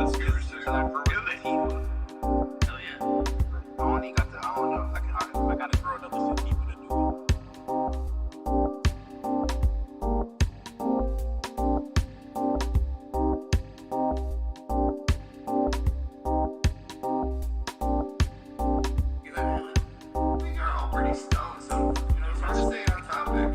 Let's get to that for real. Hell yeah. I don't know. I gotta grow another 6 people to do it. We are all pretty stoned, so try to stay on topic.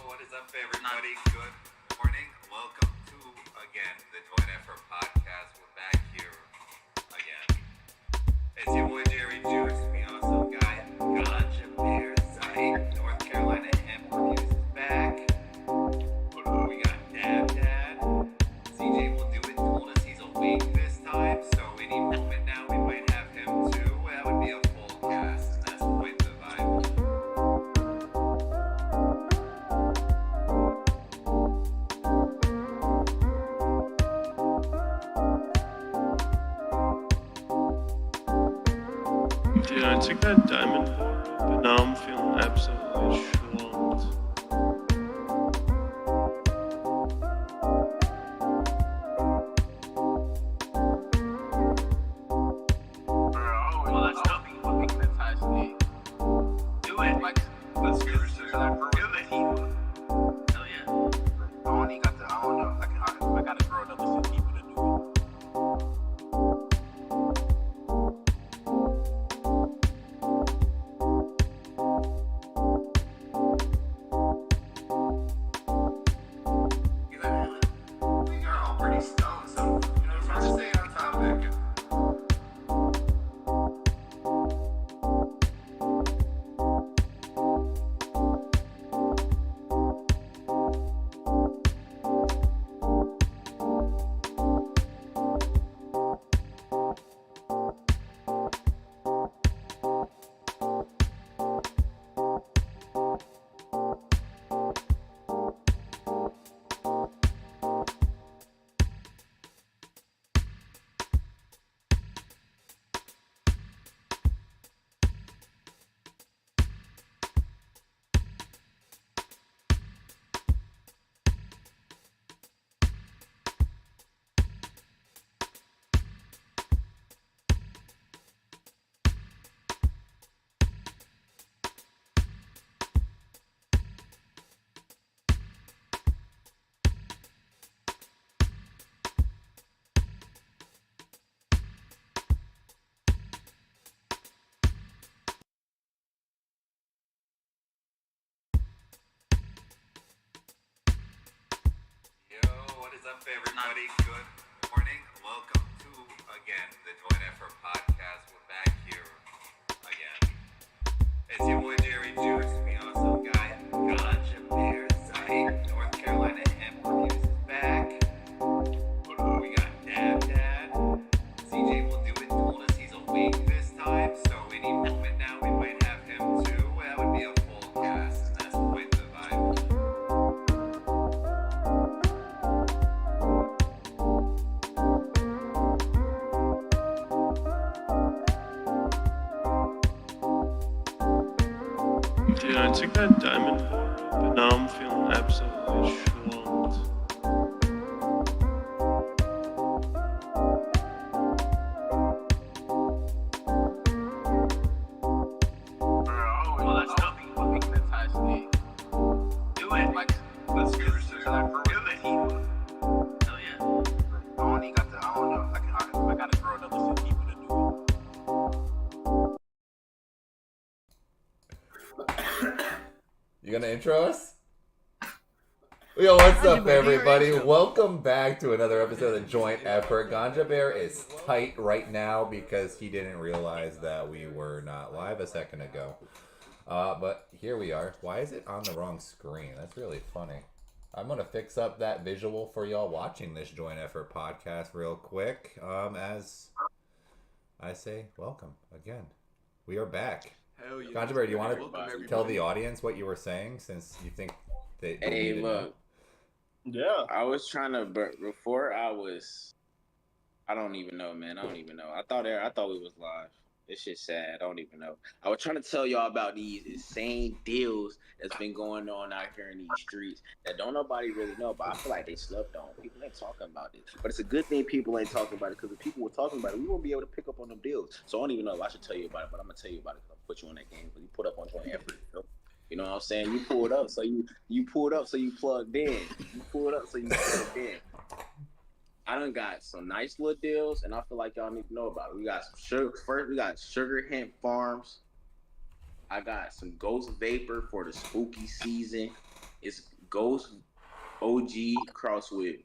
What is up, everybody? Good morning. Welcome to, again, the Joint Effort Podcast. We're back here again. It's your boy, Jerry Juice. We awesome guy. Gotcha Bears. North Carolina Hemp Reviews is back. We got Dab Dad. CJ will do it. Told us he's awake this time. So any moment now, we might have him too. That would be a full cast. And that's quite the vibe. Dude, I took that diamond bar, but now I'm feeling absolutely schlumped. Well, that's nothing fucking fantastic. Do it. Let's get to that for real. Hell yeah. I don't know. I gotta grow another 6 people to do it. We are all pretty stoned, so try to stay on topic. What is up, everybody? Good morning. Welcome to, again, the Joint Effort Podcast. We're back here again. It's your boy, Jerry Juice. We awesome guy. Gotcha Bears. North Carolina Hemp Reviews is back. We got Dab Dad. CJ will do it. Told us he's awake this time. So any moment now, we might have him too. That would be a full cast. And that's quite the vibe. Dude, I took that diamond bar, but now I'm feeling absolutely schlumped. You gonna intro us? Yo, what's Ganja up, Bear, do your everybody? intro. Welcome back to another episode of Joint Effort. Ganja Bear is tight right now because he didn't realize that we were not live a second ago. But here we are. Why is it on the wrong screen? That's really funny. I'm gonna fix up that visual for y'all watching this Joint Effort podcast real quick. As I say, welcome again. We are back. Hell yeah. Ganja Bear, do you want Welcome, to everybody. tell the audience what you were saying, since you think they Hey, need to know? look, Yeah. I was trying to, but before I don't even know, man. I don't even know. I thought we was live. This shit's sad. I don't even know. I was trying to tell y'all about these insane deals that's been going on out here in these streets that don't nobody really know, but I feel like they slept on. People ain't talking about it. But it's a good thing people ain't talking about it, because if people were talking about it, we won't be able to pick up on them deals. So I don't even know if I should tell you about it, but I'm gonna tell you about it because I'll put you on that game, because you put up on Joint Effort. You know what I'm saying? You pulled up, so you pulled up, so you plugged in. You pulled up, so you plugged in. I done got some nice little deals, and I feel like y'all need to know about it. We got some sugar. First, we got Sugar Hemp Farms. I got some Ghost Vapor for the spooky season. It's Ghost OG crossed with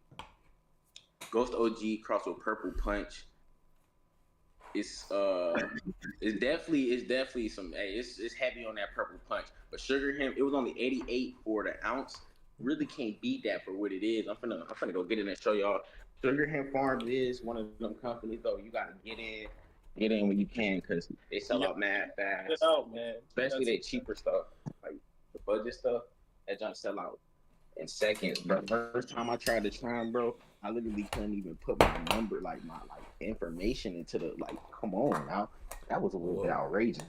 Purple Punch. It's definitely some. Hey, it's heavy on that Purple Punch. But Sugar Hemp, it was only 88 for the ounce. Really can't beat that for what it is. I'm finna go get in and show y'all. Sugar Hemp Farms is one of them companies, though. You gotta get in when you can, because they sell out mad fast. Get out, man. Especially they cheaper stuff, like the budget stuff. That junk sell out in seconds. But first time I tried to try 'em, bro, I literally couldn't even put my number, my information into the, come on now. That was a little bit outrageous.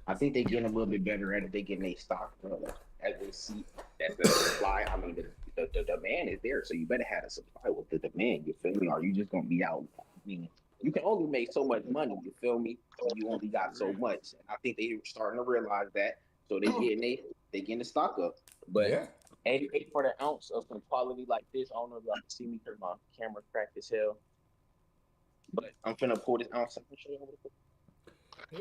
I think they're getting a little bit better at it. They getting their stock, bro. As they see that the supply, I mean, the demand is there, so you better have a supply with the demand. You feel me? Or you just gonna be out. I mean, you can only make so much money. You feel me? You only got so much. And I think they're starting to realize that, so they getting the stock up. But Yeah. 88 for the ounce of some quality like this. I don't know if y'all can see me because my camera cracked as hell. But I'm finna pull this ounce. I'm show you how to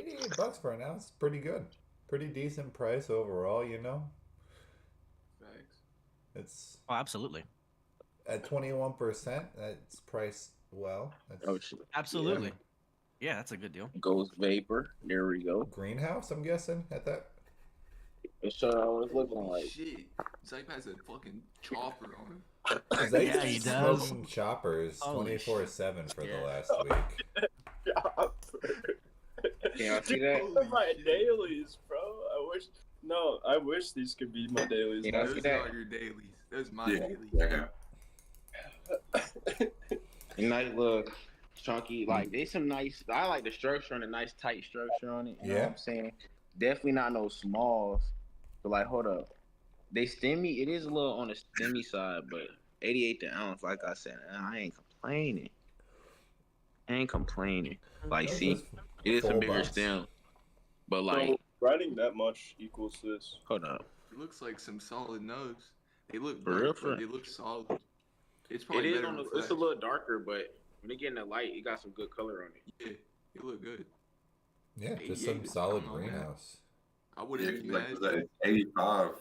$88 for an ounce, pretty good. Pretty decent price overall, you know? Thanks. It's Oh, absolutely. at 21%, that's priced well. That's Oh shit. Absolutely. Yeah, that's a good deal. Ghost Vapor. There we go. greenhouse, I'm guessing, at that. Let's show y'all what it's looking like. Shit. Zype has a fucking chopper on him. They Yeah, he does. smoking choppers Holy 24/7 for the shit. last week. Can y'all see that? Those are my dailies, bro. I wish these could be my dailies. Yeah, I man. see Those that. are your dailies. Those my Yeah. dailies. Yeah. Nice little chunky, they some nice. I like the structure and a nice tight structure on it. You know what I'm saying? Definitely not no smalls. But hold up, they stemmy. It is a little on the stemmy side, but 88 the ounce. Like I said, I ain't complaining. See, it is a bigger $4. stem, but So, writing that much equals this. hold up. It looks like some solid nugs. They look For real, dark, for but real. they look solid. It's It probably is better on in the. flash. It's a little darker, but when they get in the light, it got some good color on it. Yeah, it look good. Yeah, just 88 some is solid coming on, man. greenhouse. I Yeah, wouldn't be like mad. that 85,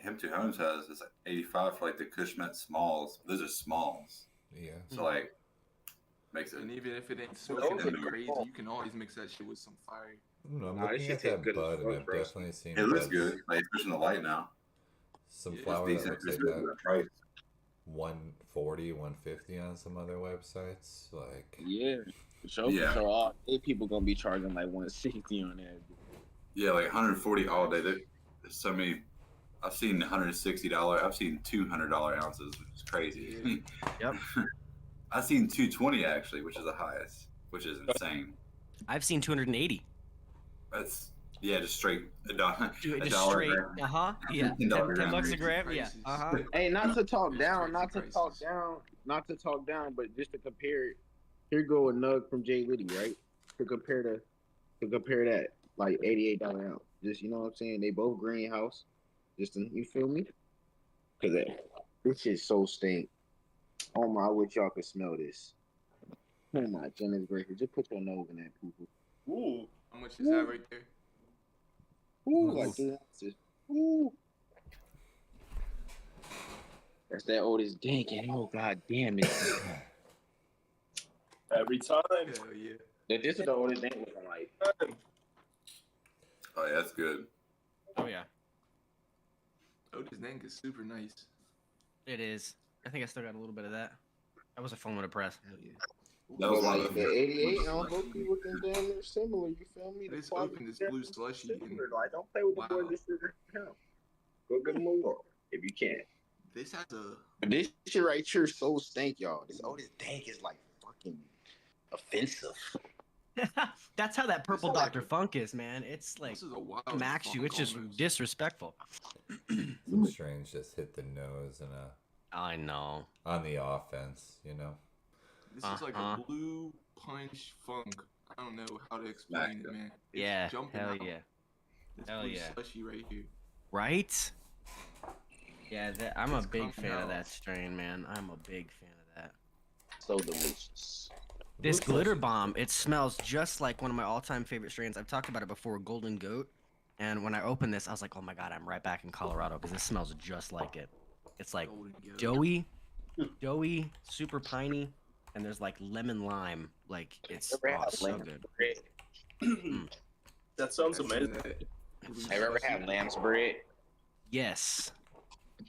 Hemp to Homes has is like 85 for like the Cushmet smalls. Those are smalls. Yeah. So like makes it. And even if it ain't smoking Those that are crazy, you can always mix that shit with some fire. I don't know, I'm Nah, this looking shit at tastes that good as bud, and fuck, I've bro. definitely seen It looks buds. good, like especially in the light now. Some Yeah, it's flower that Decent. looks It's like good for that. the price. 140, 150 on some other websites. Like, Yeah, for sure. Yeah. So all people gonna be charging like 160 on that. Yeah, like 140 all day. There's so many. I've seen $160. I've seen $200 ounces, which is crazy. Yep. I've seen 220 actually, which is the highest, which is insane. I've seen 280. That's just straight a dollar. Dude, a just dollar straight. a gram. Yeah. $10 10 gram. bucks a gram. Yeah. Prices. Hey, not to talk It's down, crazy not to prices. talk down, but just to compare it. Here go a nug from Jay Liddy, right? To compare that, like $88 ounce. Just, you know what I'm saying? They both greenhouse. Just, you feel me? Cause this shit so stink. Oh my, I wish y'all could smell this. Oh my goodness gracious! Just put your nose in that poo-poo. Ooh. How much is that right there? Ooh, Nice. like 3 ounces. Ooh. That's that Otis Dank, and oh god damn it. Every time. Hell yeah. This is the Otis Dank looking like. Oh, yeah, that's good. Oh yeah, Otis Dank is super nice. it is. I think I still got a little bit of that. That was a fun one to press. Hell yeah. That was one like of the the 88 and looking damn near similar, you feel me? Let's The open this blue slushy and- similar. Like, don't play with Wow. the boy this sugar. Go give him a look if you can. This has a But this shit right here is so stank, y'all. This Otis Dank is like fucking offensive. That's how that purple This is like Dr. a- Funk is, man. It's like this is a wild max you. It's just almost. disrespectful. Some strains just hit the nose and I know. on the offense, you know. This is like Uh-huh. a blue punch funk. I don't know how to explain it, man. It's Yeah. jumping Hell out. yeah. This Hell blue yeah. slushy right here. Right? Yeah, I'm a It's big coming fan of out. that strain, man. I'm a big fan of that. So delicious. This Blue glitter Slushy. bomb, it smells just like one of my all-time favorite strains. I've talked about it before, Golden Goat. And when I opened this, I was like, oh my god, I'm right back in Colorado because this smells just like it. It's like Golden Goat. doughy, super piney, and there's like lemon lime. Like it's Ever had so lamb good. bread? That sounds That's amazing. that blue Have you ever had slushy. lamb's bread? Yes.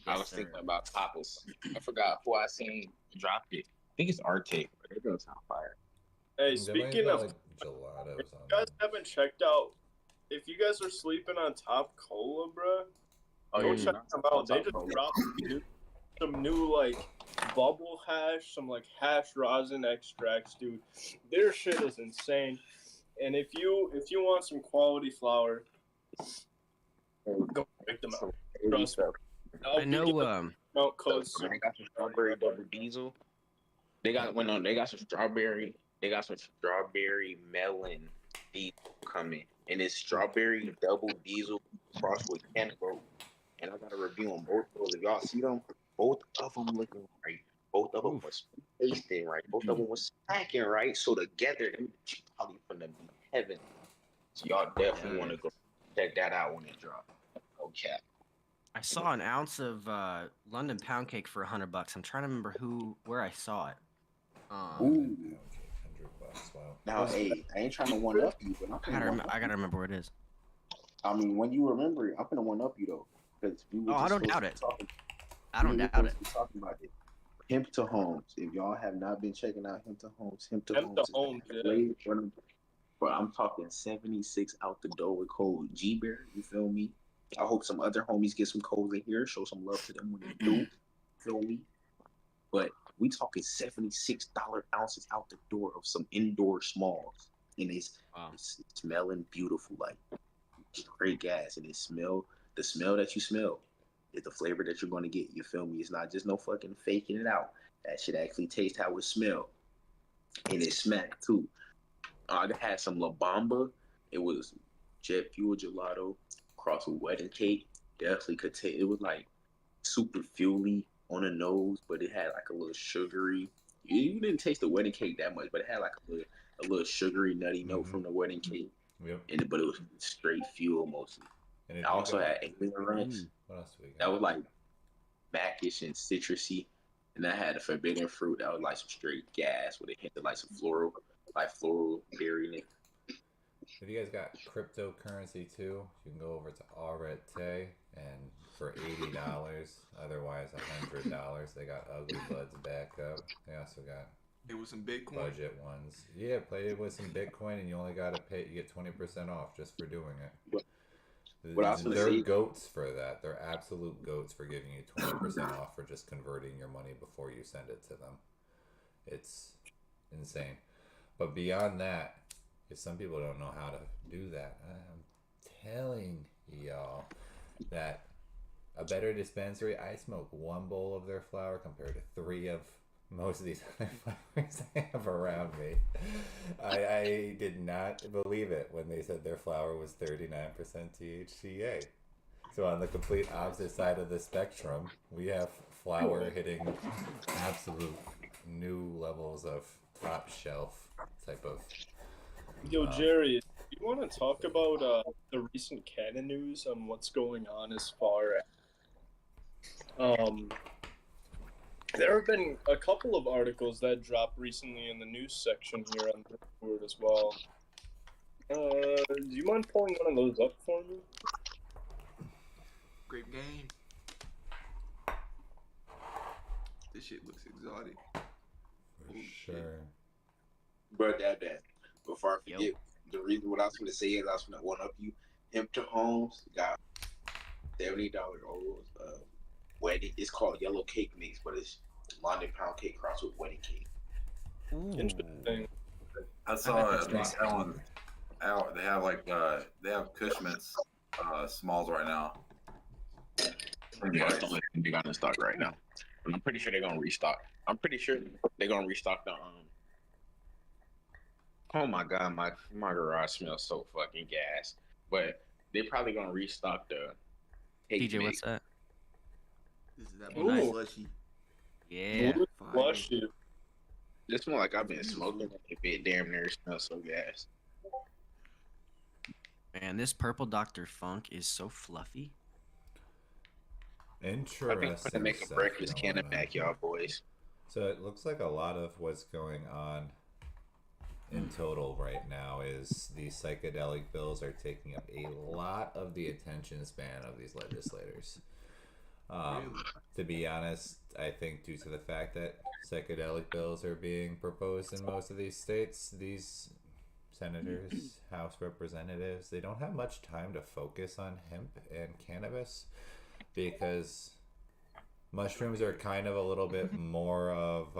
I Yes, was sir. thinking about Papa's. I forgot who I seen dropped it. I think it's Arctic, but it goes on fire. Hey, There might speaking be, of, like, gelatos if on you guys there. haven't checked out, if you guys are sleeping on Top Cola, bruh, Oh, go yeah, check not them out. They Top just Cola. dropped some new like bubble hash, some like hash rosin extracts, dude. Their shit is insane. And if you want some quality flour, go check them out. Trust me. I'll I be know. giving out codes They soon. got some strawberry double diesel. They got they got some strawberry. They got some strawberry melon diesel coming, and it's strawberry double diesel crossed with cantaloupe. And I got a review on both of those. If y'all see them, both of them looking right. Both of them was tasting right. Both of them was smacking right. So together, them probably from the heaven. So y'all definitely want to go check that out when it drops. Okay. I saw an ounce of London pound cake for $100. I'm trying to remember where I saw it. Ooh. $100, wow. Now, hey, I ain't trying to one up you, but I'm I gotta remember where it is. I mean, when you remember it, I'm gonna one up you though, because we were Oh, I just don't supposed doubt to it. talk- I don't we were doubt it. supposed to be talking about it. Hemp to Homes. If y'all have not been checking out Hemp to Homes, Hemp to Hemp to Homes. Homes, yeah. But I'm talking 76 out the door with code G-Bear. You feel me? I hope some other homies get some codes in here. Show some love to them when they do. Feel me? But we talking $76 ounces out the door of some indoor smalls, and it's Wow. it's smelling beautiful, like great gas, and the smell that you smell is the flavor that you're gonna get. You feel me? It's not just no fucking faking it out. That shit actually tastes how it smell, and it smack too. I had some La Bamba. It was jet fuel gelato crossed with wedding cake. Definitely could taste. It was like super fuely on the nose, but it had like a little sugary. You didn't taste the wedding cake that much, but it had like a little sugary, nutty note Mhm. from the wedding cake. Yep. But it was straight fuel mostly. And if I you also got- had Alien Ranch. What else do we got? That was like backish and citrusy. And I had a forbidden fruit that was like some straight gas with a hint of like some floral berry in it. If you guys got cryptocurrency too, you can go over to Arete and for $80, otherwise $100. They got Ugly Buds back up. They also got It was some Bitcoin. budget ones. Yeah, play it with some Bitcoin and you only gotta pay. You get 20% off just for doing it. What I was gonna They're say- goats for that. They're absolute goats for giving you 20% off for just converting your money before you send it to them. It's insane. But beyond that, if some people don't know how to do that, I'm telling y'all that a better dispensary, I smoke one bowl of their flower compared to 3 of most of these other flowers I have around me. I did not believe it when they said their flower was 39% THCA. So on the complete opposite side of the spectrum, we have flower hitting absolute new levels of top shelf type of. Yo, Jerry, you want to talk about the recent canon news on what's going on as far as There have been a couple of articles that dropped recently in the news section here on Discord as well. Do you mind pulling one of those up for me? Great game. This shit looks exotic. For Holy shit. sure. Bro, Dad. Before I Yo. forget, the reason what I was going to say is I was going to one up you. Hampton Homes got $70 rolls of wedding. It's called Yellow Cake Mix, but it's London pound cake crossed with wedding cake. Interesting. I saw it. They have like they have Cushman's smalls right now. Yeah, that's the only thing they got in stock right now. And I'm pretty sure they're gonna restock. I'm pretty sure they're gonna restock the Oh my god, my garage smells so fucking gas. But they're probably gonna restock the cake DJ, mix. what's that? This is that Ooh. blue slushy. Yeah. Blue Fire. slushy. This smell like I've been smoking. It damn near smells so gas. Man, this purple Dr. Funk is so fluffy. I think Interesting. I'm gonna make a stuff breakfast going cannon on. back, y'all boys. So it looks like a lot of what's going on in total right now is these psychedelic bills are taking up a lot of the attention span of these legislators. Really? To be honest, I think due to the fact that psychedelic bills are being proposed in most of these states, these senators, House representatives, they don't have much time to focus on hemp and cannabis because mushrooms are kind of a little bit more of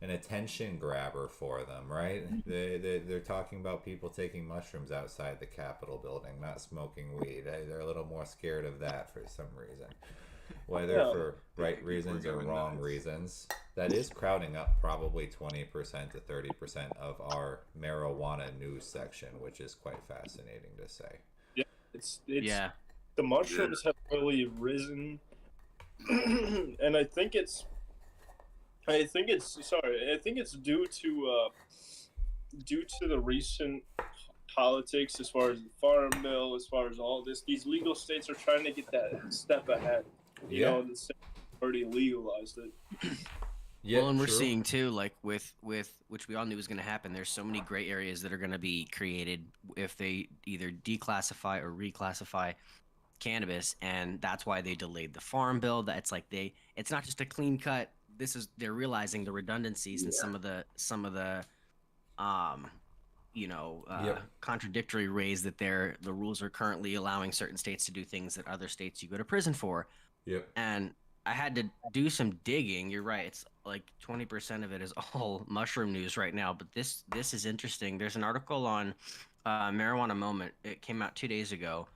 an attention grabber for them, right? They're talking about people taking mushrooms outside the Capitol building, not smoking weed. They're a little more scared of that for some reason. Whether Yeah. for right People reasons are or going wrong nuts. reasons, that is crowding up probably 20% to 30% of our marijuana news section, which is quite fascinating to say. It's Yeah. the mushrooms have really risen, and I think it's due to the recent politics as far as the farm bill, as far as all this. These legal states are trying to get that step ahead. You know, the state already legalized it. Yeah, Well, and we're true. seeing too, like with which we all knew was going to happen. There's so many gray areas that are going to be created if they either declassify or reclassify cannabis, and that's why they delayed the farm bill. That's like it's not just a clean cut. They're realizing the redundancies and some of the Yep. contradictory ways that the rules are currently allowing certain states to do things that other states you go to prison for. Yep. And I had to do some digging. You're right. It's like 20% of it is all mushroom news right now. But this is interesting. There's an article on Marijuana Moment. It came out 2 days ago.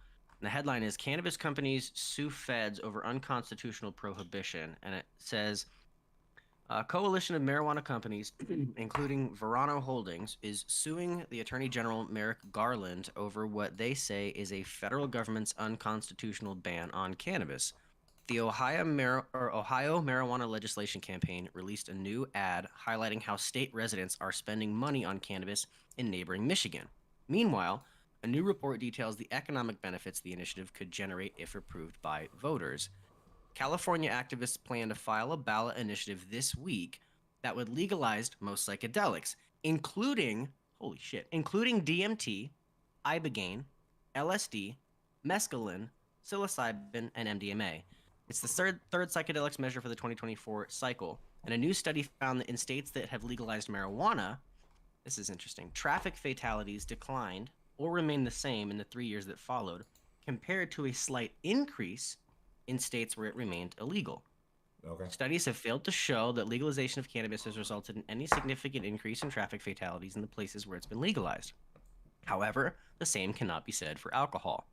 And the headline is Cannabis Companies Sue Feds Over Unconstitutional Prohibition. And it says a coalition of marijuana companies, including Verano Holdings, is suing the Attorney General Merrick Garland over what they say is a federal government's unconstitutional ban on cannabis. The Ohio Marijuana Legislation Campaign released a new ad highlighting how state residents are spending money on cannabis in neighboring Michigan. Meanwhile, a new report details the economic benefits the initiative could generate if approved by voters. California activists plan to file a ballot initiative this week that would legalize most psychedelics, including DMT, ibogaine, LSD, mescaline, psilocybin, and MDMA. It's the third psychedelics measure for the 2024 cycle, and a new study found that in states that have legalized marijuana, this is interesting, traffic fatalities declined or remained the same in the 3 years that followed, compared to a slight increase in states where it remained illegal. Okay. Studies have failed to show that legalization of cannabis has resulted in any significant increase in traffic fatalities in the places where it's been legalized. However, the same cannot be said for alcohol.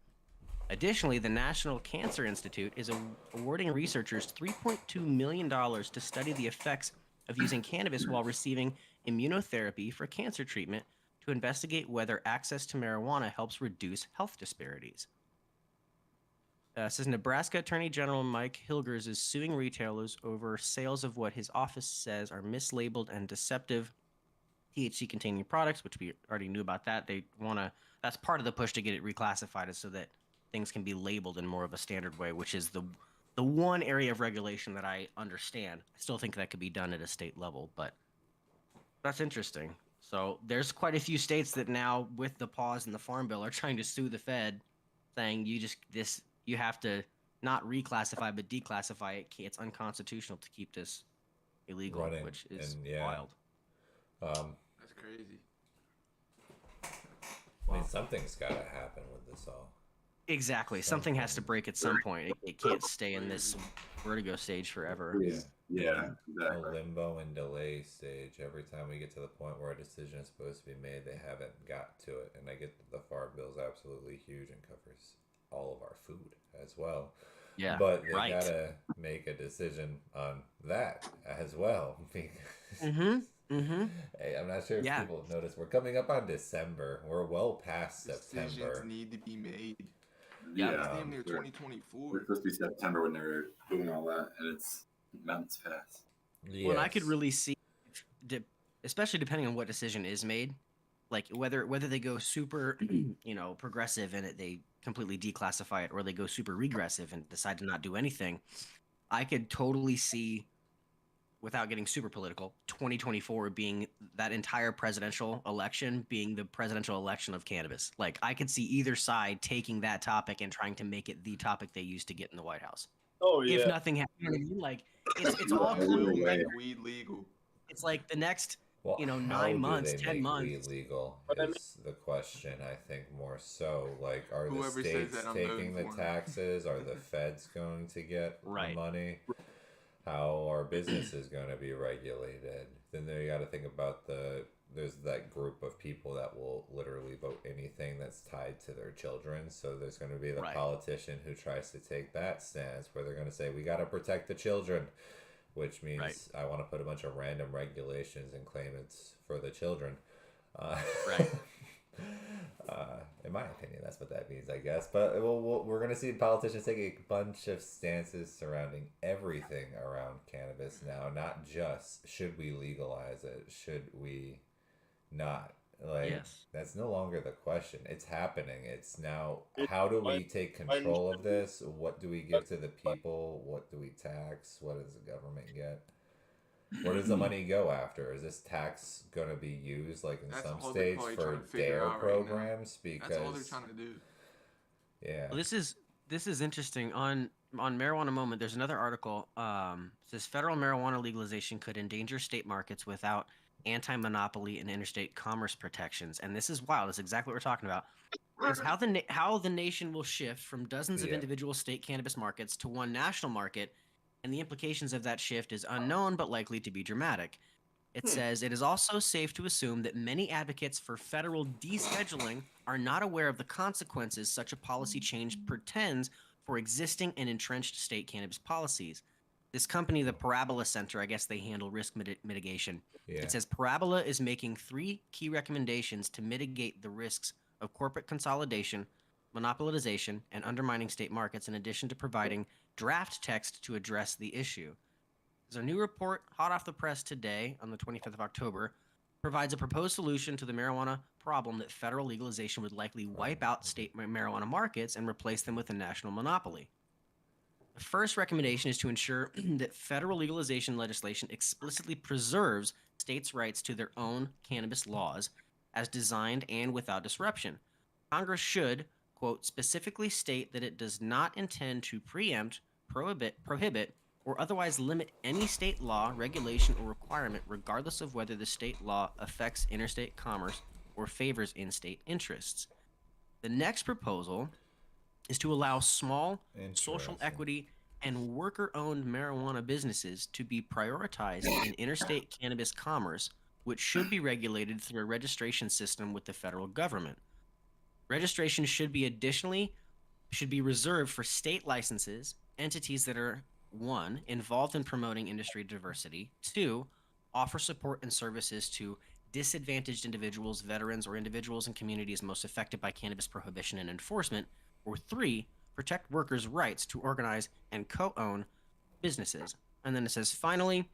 Additionally, the National Cancer Institute is awarding researchers $3.2 million to study the effects of using cannabis while receiving immunotherapy for cancer treatment to investigate whether access to marijuana helps reduce health disparities. Says Nebraska Attorney General Mike Hilgers is suing retailers over sales of what his office says are mislabeled and deceptive THC-containing products, which we already knew about that. That's part of the push to get it reclassified is so that things can be labeled in more of a standard way, which is the one area of regulation that I understand. I still think that could be done at a state level, but that's interesting. So there's quite a few states that now, with the pause in the Farm Bill, are trying to sue the Fed, saying you have to not reclassify but declassify it. It's unconstitutional to keep this illegal, Running, which is and yeah. wild. That's crazy. I mean, something's got to happen with this all. Exactly. Something has to break at some point. It can't stay in this vertigo stage forever. Yeah, A exactly. limbo and delay stage. Every time we get to the point where a decision is supposed to be made, they haven't got to it. And I get that the Farm Bill is absolutely huge and covers all of our food as well. Yeah. But they right. gotta make a decision on that as well. Hey, I'm not sure if people have noticed. We're coming up on December. We're well past Decisions September. need to be made. Yeah. It's damn near 2024. It's supposed to be September when they're doing all that, and it's months past. Yes. Well, I could really see, especially depending on what decision is made, like whether they go super, progressive and they completely declassify it, or they go super regressive and decide to not do anything. I could totally see, without getting super political, 2024 being that entire presidential election being the presidential election of cannabis. Like, I could see either side taking that topic and trying to make it the topic they used to get in the White House. Oh yeah. If nothing happens, you know what I mean? Like, it's all We'll like, make weed legal. it's like the next Well, 9 how do months, they 10 make months. weed legal But I mean- is the question. I think more so. Like, are Whoever the says states that, I'm taking the voting for 'em. taxes? Are the feds going to get the Right. money? How are businesses going to be regulated? Then you got to think about there's that group of people that will literally vote anything that's tied to their children. So there's going to be the Right. politician who tries to take that stance where they're going to say, we got to protect the children, which means Right. I want to put a bunch of random regulations and claim it's for the children. Right. In my opinion, that's what that means, I guess. But we're going to see politicians take a bunch of stances surrounding everything around cannabis now, not just should we legalize it, should we not. Like, Yes. that's no longer the question. It's happening. It's now, how do we take control of this? What do we give to the people? What do we tax? What does the government get? Where does the money go after? Is this tax going to be used, like in That's some all they're states, probably for trying to figure DARE out right now. programs? That's all they're Because, trying to do. yeah. Well, this is interesting. On Marijuana Moment, there's another article. Says federal marijuana legalization could endanger state markets without anti-monopoly and interstate commerce protections. And this is wild. That's exactly what we're talking about. It's how the nation will shift from dozens of Yeah. individual state cannabis markets to one national market, and the implications of that shift is unknown but likely to be dramatic. It says it is also safe to assume that many advocates for federal descheduling are not aware of the consequences such a policy change portends for existing and entrenched state cannabis policies. This company, the Parabola Center, I guess they handle risk mitigation. Yeah. It says Parabola is making 3 key recommendations to mitigate the risks of corporate consolidation, monopolization, and undermining state markets, in addition to providing draft text to address the issue. There's a new report, hot off the press today, on the 25th of October, provides a proposed solution to the marijuana problem that federal legalization would likely wipe out state marijuana markets and replace them with a national monopoly. The first recommendation is to ensure that federal legalization legislation explicitly preserves states' rights to their own cannabis laws as designed and without disruption. Congress should, quote, specifically state that it does not intend to preempt, prohibit, or otherwise limit any state law, regulation, or requirement, regardless of whether the state law affects interstate commerce or favors in-state interests. The next proposal is to allow small social Interesting. equity and worker-owned marijuana businesses to be prioritized in interstate cannabis commerce, which should be regulated through a registration system with the federal government. Registration should be reserved for state licenses, entities that are 1, involved in promoting industry diversity, 2, offer support and services to disadvantaged individuals, veterans, or individuals in communities most affected by cannabis prohibition and enforcement, or 3, protect workers' rights to organize and co-own businesses. And then it says, finally,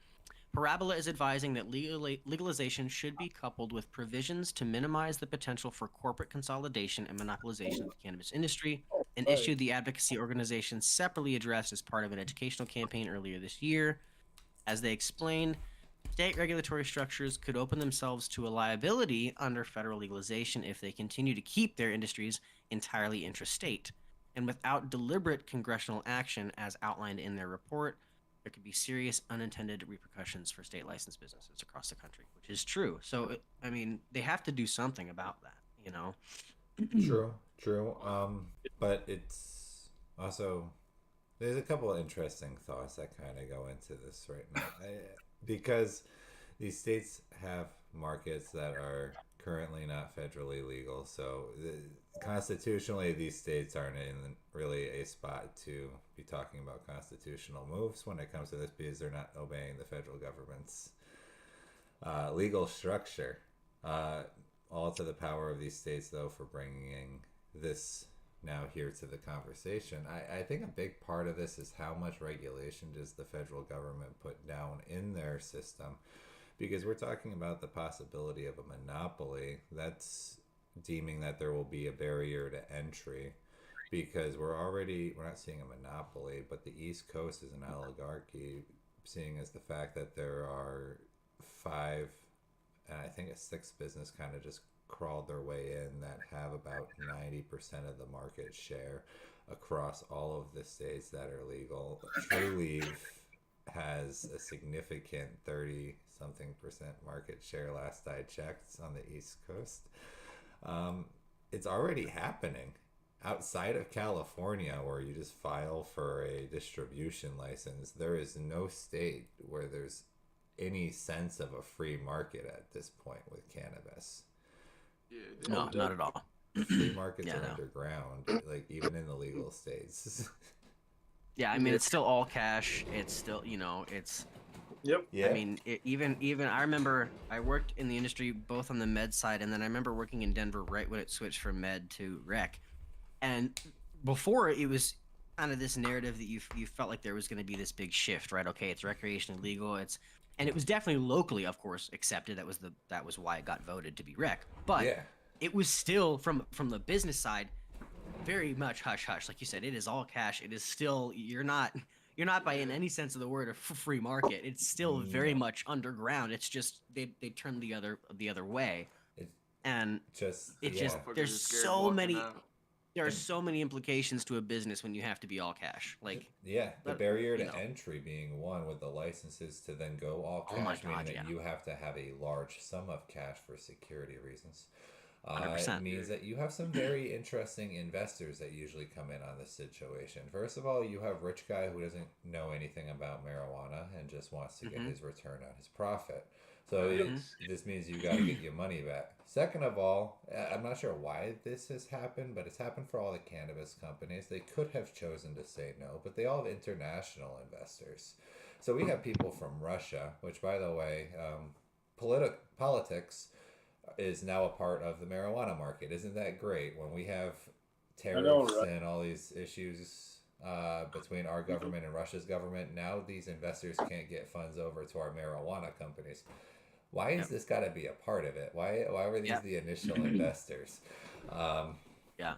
Parabola is advising that legalization should be coupled with provisions to minimize the potential for corporate consolidation and monopolization of the cannabis industry, an Right. issue the advocacy organization separately addressed as part of an educational campaign earlier this year. As they explained, state regulatory structures could open themselves to a liability under federal legalization if they continue to keep their industries entirely intrastate. And without deliberate congressional action, as outlined in their report, there could be serious unintended repercussions for state licensed businesses across the country, which is true. So, I mean, they have to do something about that, you know? True. But it's also there's a couple of interesting thoughts that kind of go into this right now, because these states have markets that are currently not federally legal. So constitutionally, these states aren't in really a spot to be talking about constitutional moves when it comes to this, because they're not obeying the federal government's legal structure. All to the power of these states, though, for bringing this now here to the conversation. I think a big part of this is how much regulation does the federal government put down in their system, because we're talking about the possibility of a monopoly. That's deeming that there will be a barrier to entry, because we're not seeing a monopoly, but the East Coast is an oligarchy, seeing as the fact that there are 5 and I think a 6th business kind of just crawled their way in that have about 90% of the market share across all of the states that are legal. TrueLeave has a significant 30-something% market share last I checked on the East Coast. It's already happening outside of California, where you just file for a distribution license. There is no state where there's any sense of a free market at this point with cannabis. Yeah, No, not at all. Free markets Yeah, are no. underground, like even in the legal states. Yeah, I mean, it's still all cash. It's still, you know, it's. Yep. Yeah. I mean, even I remember I worked in the industry both on the med side, and then I remember working in Denver right when it switched from med to rec. And before, it was kind of this narrative that you felt like there was going to be this big shift, right? Okay, it's recreational legal. And it was definitely locally, of course, accepted. That was why it got voted to be rec. But Yeah. it was still from the business side, very much hush hush. Like you said, it is all cash. It is still you're not by in any sense of the word a free market. It's still very much underground. It's just they turn the other way, It's and just it yeah. just Motherfuckers there's is scared so walking many out. there are so many implications to a business when you have to be all cash. Like Yeah, the But, barrier to you know. entry being one, with the licenses to then go all Oh my cash, meaning God, that yeah. you have to have a large sum of cash for security reasons. It 100%. means that you have some very interesting investors that usually come in on this situation. First of all, you have rich guy who doesn't know anything about marijuana and just wants to get Mhm. his return on his profit. So Mhm. this means you got to get your money back. Second of all, I'm not sure why this has happened, but it's happened for all the cannabis companies. They could have chosen to say no, but they all have international investors. So we have people from Russia, which, by the way, politics is now a part of the marijuana market. Isn't that great? When we have tariffs know, right? and all these issues between our government and Russia's government, now these investors can't get funds over to our marijuana companies. Why is this got to be a part of it? Why were these Yep. the initial investors? Yeah.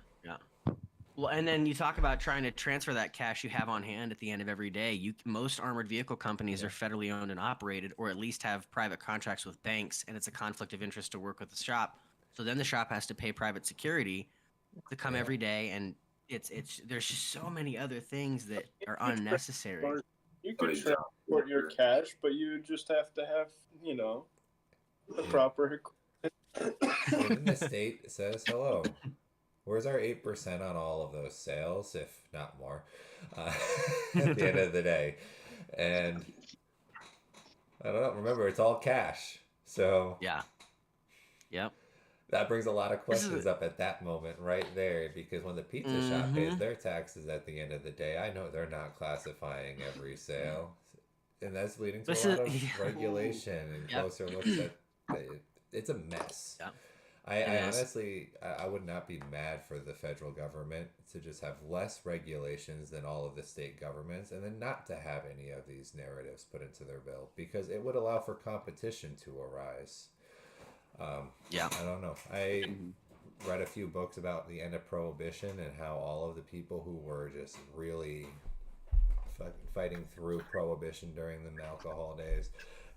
Well, and then you talk about trying to transfer that cash you have on hand at the end of every day. Most armored vehicle companies are federally owned and operated, or at least have private contracts with banks, and it's a conflict of interest to work with the shop. So then the shop has to pay private security to come Yeah. every day, and it's there's just so many other things that are unnecessary. You could But it's, transport your cash, but you just have to have, the Yeah. proper. And then the state says, hello, where's our 8% on all of those sales, if not more, at the end of the day? And I don't know, remember, it's all cash. So Yeah. Yep. that brings a lot of This is- questions up at that moment right there, because when the pizza shop pays Mhm. their taxes at the end of the day, I know they're not classifying every sale. And that's leading to This a lot is- of regulation and Yep. closer looks at it's a mess. Yeah. I It is. honestly, I would not be mad for the federal government to just have less regulations than all of the state governments, and then not to have any of these narratives put into their bill, because it would allow for competition to arise. Yeah. I don't know. read a few books about the end of Prohibition and how all of the people who were just really fighting through Prohibition during the alcohol days,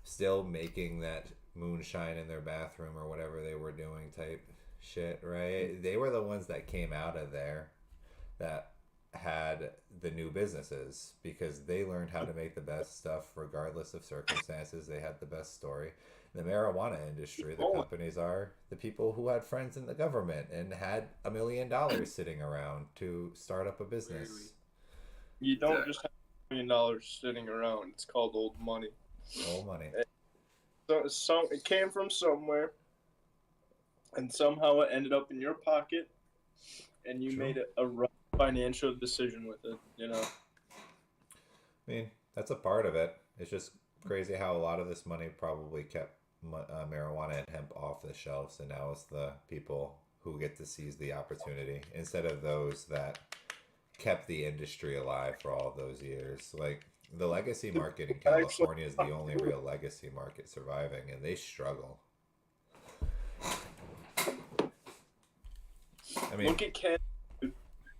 still making that moonshine in their bathroom or whatever they were doing type shit, right? They were the ones that came out of there that had the new businesses because they learned how to make the best stuff regardless of circumstances. They had the best story. The marijuana industry, the companies are the people who had friends in the government and had $1 million sitting around to start up a business. You don't just have $1 million sitting around. It's called old money. Old money. So it came from somewhere, and somehow it ended up in your pocket, and you made a right financial decision with it. You know. I mean, that's a part of it. It's just crazy how a lot of this money probably kept marijuana and hemp off the shelves, and now it's the people who get to seize the opportunity instead of those that kept the industry alive for all those years. Like the legacy market in California is the only real legacy market surviving, and they struggle. I mean, look at Canada.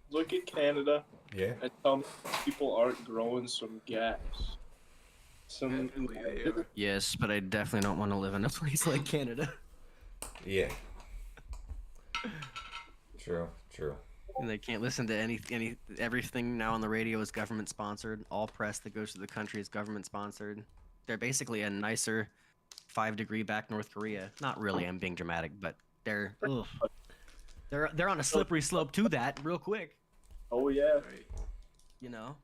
Look at Canada. Yeah. And tell me people aren't growing some gas. Some. Yes, but I definitely don't want to live in a place like Canada. Yeah. True. And they can't listen to everything now on the radio is government sponsored. All press that goes to the country is government sponsored. They're basically a nicer 5-degree back North Korea. Not really, I'm being dramatic, but they're on a slippery slope to that real quick. Oh yeah. You know?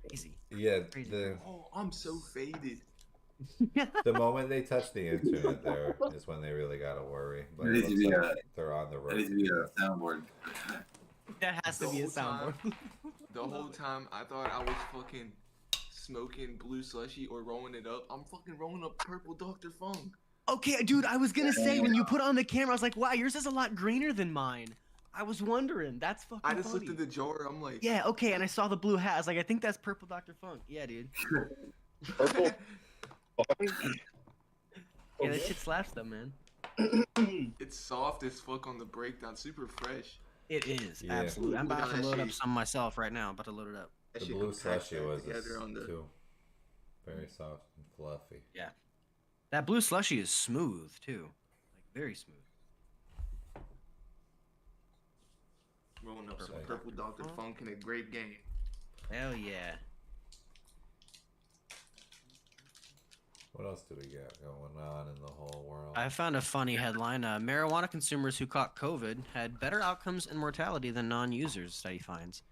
Crazy. Yeah. Crazy. Oh, I'm so faded. The moment they touch the internet, there is when they really gotta worry. But There it needs to looks be like they're on the There needs road. to be a soundboard. That has to The be a whole time- soundboard. The whole time I thought I was fucking smoking blue slushy or rolling it up. I'm fucking rolling up purple Dr. Funk. Okay, dude, I was gonna say when you put on the camera, I was like, wow, yours is a lot greener than mine. I was wondering. That's fucking I just funny. looked at the jar. I'm like, Yeah, okay, and I saw the blue hat. I was like, I think that's purple Dr. Funk. Yeah, dude. Purple. Yeah, that shit slaps though, man. it's soft as fuck on the breakdown. Super fresh. It is, Yeah. absolutely. I'm Look about at to that load up shit. some myself right now. About to load it up. That The shit blue compacts slushy that was together on the. too very soft and fluffy. That blue slushy is smooth too, like very smooth. Rolling up some Perfect. purple Dr. Funk in a great game. Hell yeah. What else do we got going on in the whole world? I found a funny headline. Marijuana consumers who caught COVID had better outcomes and mortality than non-users, study finds.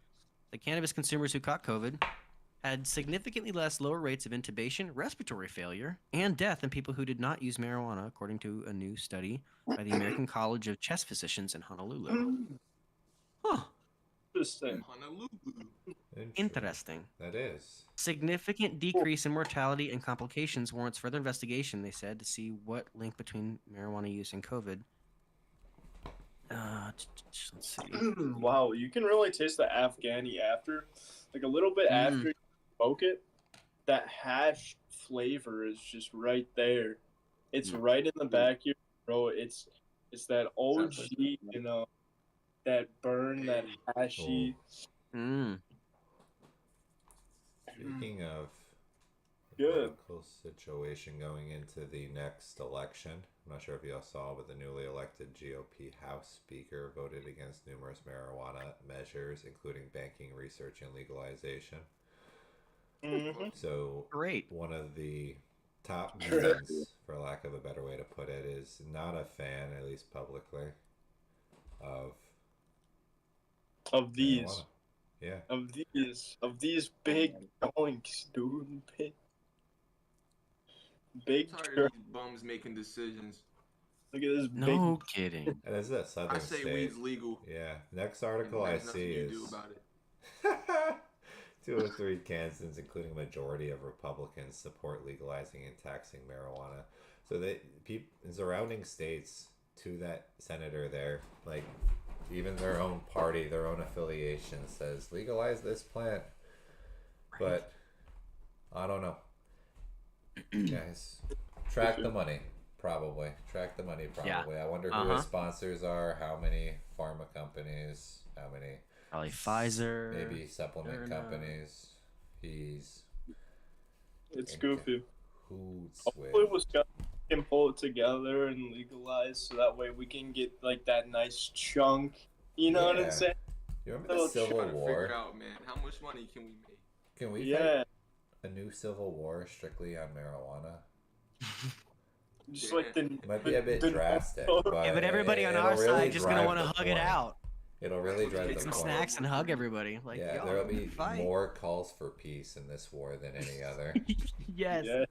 The cannabis consumers who caught COVID had significantly less lower rates of intubation, respiratory failure, and death than people who did not use marijuana, according to a new study by the American College of Chest Physicians in Honolulu. Huh. Interesting. Honolulu. Interesting. That is. Significant decrease in mortality and complications warrants further investigation, they said, to see what link between marijuana use and COVID. Let's see. Wow, you can really taste the Afghani after, like a little bit after you smoke it. That hash flavor is just right there. It's right in the back of your throat. It's that OG, you know, that burn, that hashy. Speaking of the Good. political situation going into the next election, I'm not sure if y'all saw, but the newly elected GOP House Speaker voted against numerous marijuana measures, including banking, research, and legalization. So, Great. one of the top reasons, for lack of a better way to put it, is not a fan, at least publicly, of these. marijuana. Yeah. Of these big doinks, dude. Big Tired of these bums making decisions. Look at this No big. kidding. And this is a southern I say state. weed's legal. Yeah. Next article I There's nothing see you is do about it. 2 or 3 Kansans, including a majority of Republicans, support legalizing and taxing marijuana. So that people in surrounding states to that senator there, like even their own party, their own affiliation says legalize this plant. But I don't know. Guys, track the money. Probably. Track the money, Yeah. probably. I wonder who his sponsors are, how many pharma companies, how many Probably Pfizer. maybe supplement Moderna. companies he's It's in goofy. cahoots Hopefully, with. Wisconsin can pull it together and legalize, so that way we can get like that nice chunk. You know what Yeah. I'm saying? You remember the Little Civil Trying to figure War? out, man, how much money can we make? Can we Yeah, fight a new civil war strictly on marijuana? just like the. It might be a bit the- drastic, Yeah, but Yeah, but everybody on it'll our really side just gonna drive want to the hug it point. out, It'll really drive get the some point. snacks and hug everybody. Like, Yeah, yo, there'll be fight. more calls for peace in this war than any other. Yes. Yeah.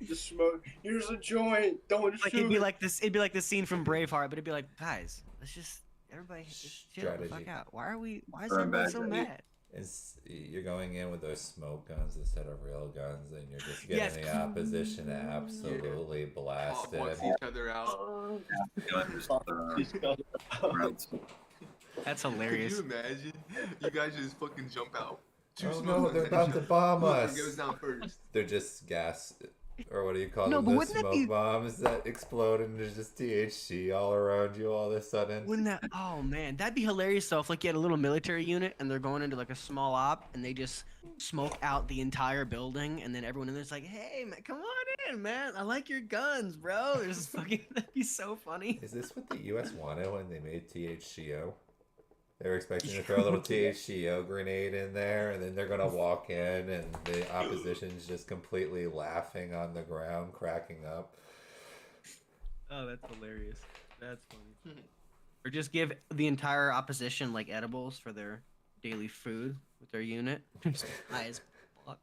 Just smoke. Here's a joint. Don't Like shoot. it'd be like this. It'd be like the scene from Braveheart, but it'd be like, guys, let's just everybody just chill the fuck Strategy. out. Why are we? Why is Turn everyone back so and- mad? You're going in with those smoke guns instead of real guns, and you're just getting Yes. the opposition absolutely blasted. Box each other out. That's Could hilarious. you imagine? You guys just fucking jump out. Two Oh smoke no, guns they're at about each to other. bomb Whoever us. goes down first. They're just gas, or what do you call No, them? but Those wouldn't that smoke be- bombs that explode, and there's just THC all around you all of a sudden. Wouldn't that? Oh man, that'd be hilarious. Though, if like you had a little military unit and they're going into like a small op and they just smoke out the entire building, and then everyone in there's like, "Hey man, come on in, man. I like your guns, bro." There's fucking. That'd be so funny. Is this what the U.S. wanted when they made THCO? They were expecting to throw a little THCO grenade in there, and then they're gonna walk in, and the opposition's just completely laughing on the ground, cracking up. Oh, that's hilarious. That's funny. Or just give the entire opposition like edibles for their daily food with their unit. High as fuck.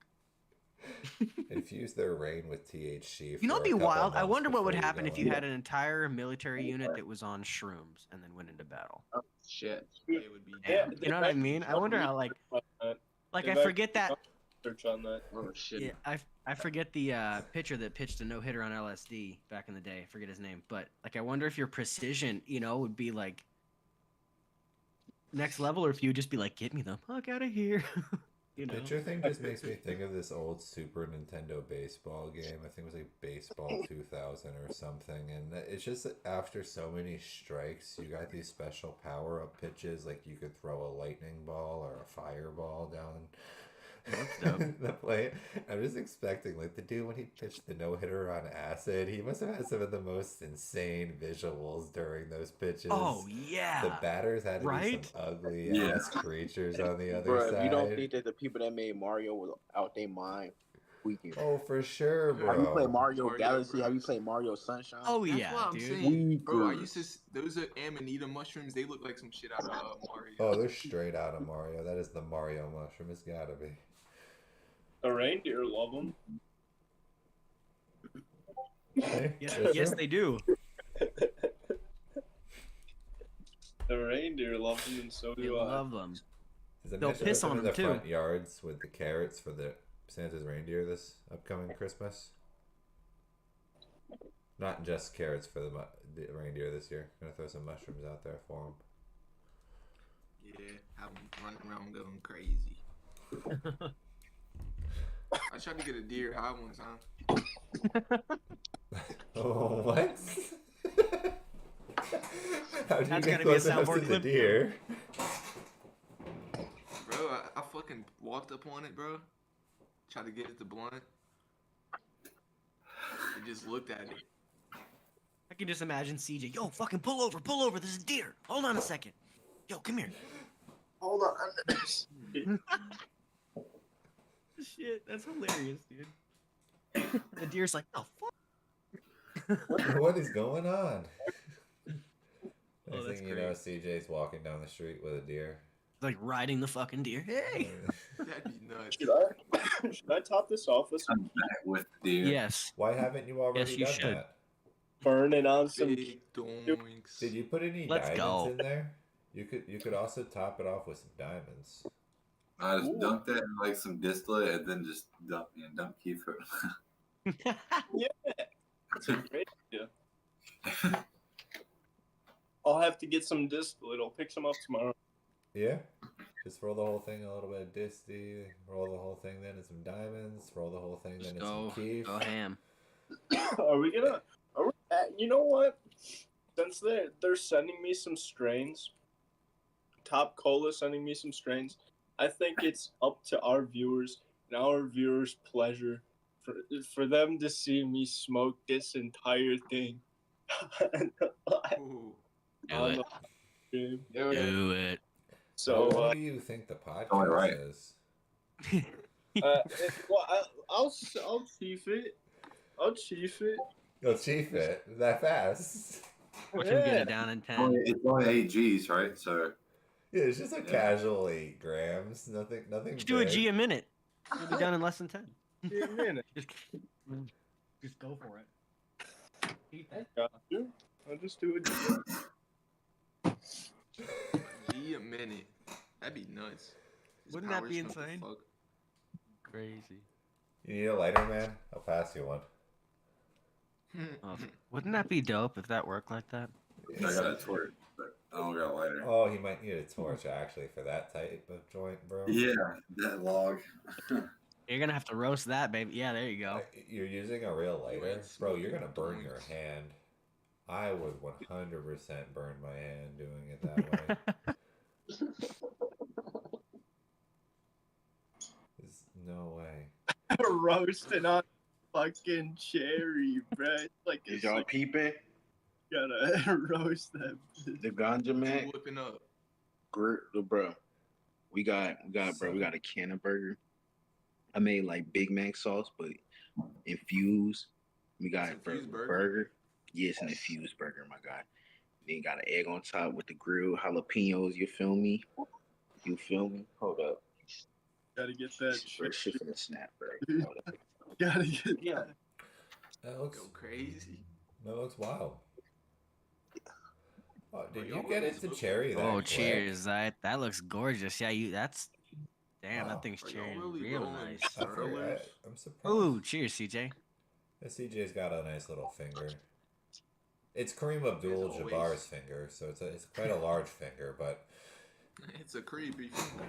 Infuse their rain with THC. You know, for it'd a be couple wild. I months wonder what would before happen go if you in. had an entire military unit that was on shrooms and then went into battle. Shit. It would be Yeah, damn. You know what I mean? I wonder how like I forget that. Research on that. Oh shit. Yeah, I forget the pitcher that pitched a no hitter on LSD back in the day. I forget his name, but like I wonder if your precision, would be like next level, or if you would just be like, "Get me the fuck out of here." The picture thing just makes me think of this old Super Nintendo baseball game. I think it was like Baseball 2000 or something. And it's just that after so many strikes, you got these special power-up pitches. Like you could throw a lightning ball or a fireball down the plate. I'm just expecting, like, the dude, when he pitched the no-hitter on acid, he must have had some of the most insane visuals during those pitches. Oh yeah. The batters had to be Right? some ugly-ass creatures on the other Bro, side. you don't think that the people that made Mario was out their mind? Weekend. Oh, for sure, bro. Have you played Mario Mario, Galaxy? bro. Have you played Mario Sunshine? Oh That's yeah, what I'm dude. saying. Bro, I Weakers. used to. Those are Amanita mushrooms. They look like some shit out of Mario. Oh, they're straight out of Mario. That is the Mario mushroom. It's gotta be. The reindeer love them. Hey, Yes, that's yes, true. they do. The reindeer love them, and so They do I. love them. Is it they'll nice to piss open on the them, too. front yards with the carrots for the Santa's reindeer this upcoming Christmas? Not just carrots for the reindeer this year. Gonna throw some mushrooms out there for them. Yeah, have them running around going crazy. I tried to get a deer high one time. Oh, what? How do you That's get gotta be a close enough to soundboard the clip. deer? Bro, I fucking walked up on it, bro. Tried to get it to blunt. It just looked at it. I can just imagine CJ. Yo, fucking pull over. There's a deer. Hold on a second. Yo, come here. Hold on. Shit, that's hilarious, dude. The deer's like, oh fuck. What is going on? Oh, Next that's thing you know, CJ's walking down the street with a deer. Like riding the fucking deer. Hey. That'd be nuts. Should I top this off with some I'm back with deer. Yes. Why haven't you already Yes, you done should. that? burning on some? Big doinks. Did you put any Let's diamonds go. in there? You could also top it off with some diamonds. I just dunked that in like some distillate and then just dump Kiefer. That's a great idea. I'll have to get some distillate. I'll pick some up tomorrow. Yeah. Just roll the whole thing in a little bit of disty, roll the whole thing then in some diamonds, roll the whole thing then in some keef. Go ham. Are we gonna You know what? Since they're sending me some strains, Top Cola sending me some strains, I think it's up to our viewers and our viewers' pleasure for them to see me smoke this entire thing. Ooh. Do it. Stream. Do it. So, what do you think the podcast Only right. is? I'll chief it. I'll chief it. You'll chief it that fast. Watch him get it down in 10. It's only 8 G's, right? So Yeah, it's just a casual 8 grams. Nothing. Just do a big. G a minute. You'll be done in less than 10. Give me a minute. Just go for it. Eat that. Got you. I'll just do it. G a minute. That'd be nuts. His Wouldn't that power be smoke the insane? fuck. Crazy. You need a lighter, man? I'll pass you one. Oh, wouldn't that be dope if that worked like that? I got a torch, but I don't got a lighter. Oh, he might need a torch actually for that type of joint, bro. Yeah, that log. You're gonna have to roast that, baby. Yeah, there you go. You're using a real lighter, Wait, bro. You're gonna smoking burn joints. your hand. I would 100% burn my hand doing it that way. There's no way. Roasting on fucking cherry, bro. It's like Is y'all peeping? gotta roast that. The ganja man, Whipping up. bro. We got a can of burger. I made like Big Mac sauce, but infused. We got It's infused burger? burger. Yes, an infused burger, my guy. Then got an egg on top with the grilled jalapenos. You feel me? Hold up. Gotta get that Bro, shit. shit from the snap, bro. Hold up. Gotta get Yeah. That looks Go crazy. wild. Oh, did Bro, you y'all get really into smoke- cherry? That Oh, quick? cheers! That looks gorgeous. Yeah, that's damn. Wow. That thing's Bro, y'all cherry, really real rolling nice. I forgot- Curlers? I'm surprised. Ooh, cheers, CJ. The CJ's got a nice little finger. It's Kareem Abdul-Jabbar's always. finger, so it's quite a large finger, but It's a creepy finger.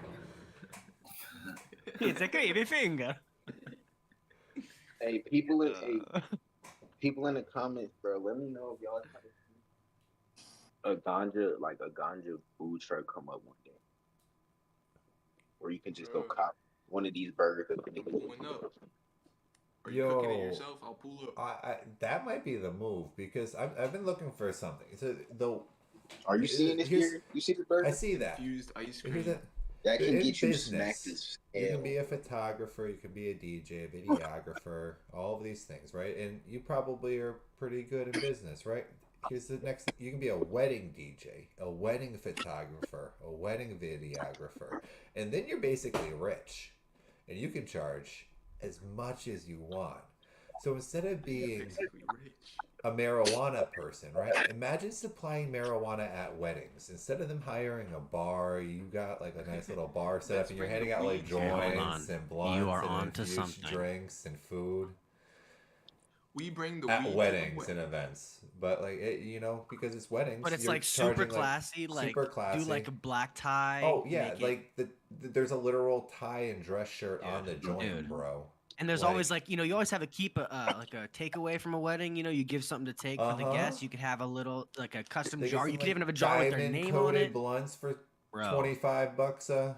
It's a creepy finger. Hey, people in the comments, bro. Let me know if y'all try to see a ganja food truck come up one day, where you can just go Bro. cop one of these burgers. Pulling up. Are you cooking it yourself? I'll pull up. I that might be the move because I've been looking for something. So the Are you seeing this Here's- here? You see the burger? I see that. Infused ice Here's cream. the- That can in get you business, smacked as You hell. can be a photographer, you can be a DJ, a videographer, all of these things, right? And you probably are pretty good in business, right? Here's the next you can be a wedding DJ, a wedding photographer, a wedding videographer, and then you're basically rich. And you can charge as much as you want. So instead of being Basically rich. a marijuana person, right? Imagine supplying marijuana at weddings. Instead of them hiring a bar, you got like a nice little bar set up Let's and you're bring handing the out like weed. Yeah, hold joints on. and blunts You are and onto infused something. drinks and food We bring the at weed to the weddings wedding. and events. But like because it's weddings, But it's you're like super charging, classy. Like super classy. do like a black tie. Oh yeah, make it- like there's a literal tie and dress shirt Yeah, on the joint, dude. bro. And there's like- always like you always have keep a like a takeaway from a wedding. You give something to take for the Uh-huh. guests. You could have a little like a custom They get jar. some, You could like, even have a jar with their name on diamond-coated it. blunts for Bro. $25 a.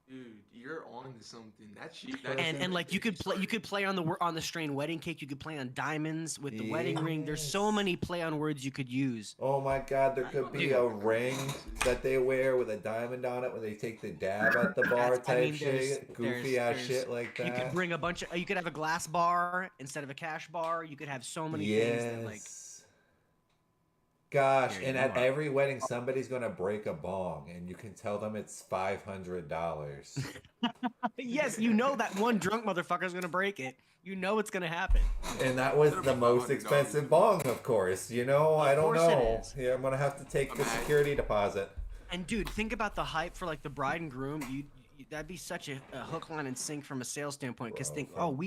Dude, you're on to something. That shit. And like you could play on the strain wedding cake. You could play on diamonds with the wedding ring. There's so Yes. many play on words you could use. Oh my god, there could be a ring that they wear with a diamond on it when they take the dab at the bar That's- I type mean, there's- shit. Goofy there's- ass shit like that. You could bring a bunch of. You could have a glass bar instead of a cash bar. You could have so many things that like. Gosh, Here, and you at are. every wedding, somebody's gonna break a bong, and you can tell them it's $500. Yes, that one drunk motherfucker's gonna break it. You know it's gonna happen. And that was It'll the be most $500. expensive bong, of course. I don't course it know. is. Yeah, I'm gonna have to take the Imagine- security deposit. And dude, think about the hype for like the bride and groom. That'd be such a hook, line, and sink from a sales standpoint. Because Bro,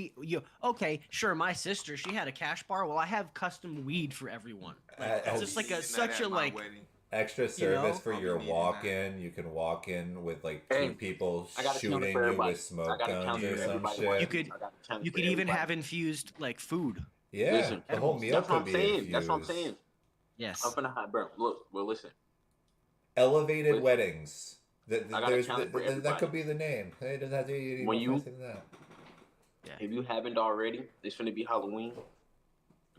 okay, sure, my sister, she had a cash bar. Well, I have custom weed for everyone. Like, I'll it's just be like a Needing that such at a my like. wedding. Extra service for I'll be your needing that. walk-in. You can walk in with like two Hey, people I got a counter shooting for you everybody. with smoke I got a guns counter or for some everybody. shit. You could- I got a counter You for could even everybody. have infused like food. Yeah, Listen, the whole meal that's what could I'm be saying. infused. That's what I'm saying. Yes. I'm finna hide, bro. Look, well, listen. Elevated Listen. weddings. I got a challenge for That everybody. could be the name. It doesn't have to be any When more you- fancy than that. If you haven't already, it's finna be Halloween.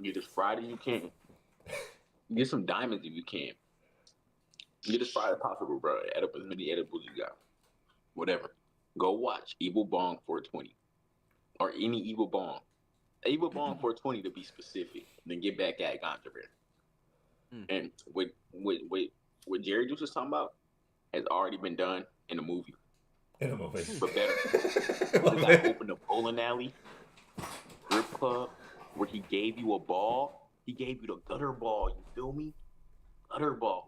Get as fried as you can. Get some diamonds if you can. Get as fried as possible, bro. Add up as many edibles you got. Whatever. Go watch Evil Bong 420. Or any Evil Bong. Evil Bong 420 to be specific. Then get back at Ganja Bear. And what Jerry Juice was talking about has already been done in a movie. In a movie. But better. The guy opened a bowling alley, strip club, where he gave you a ball. He gave you the gutter ball. You feel me? Gutter ball.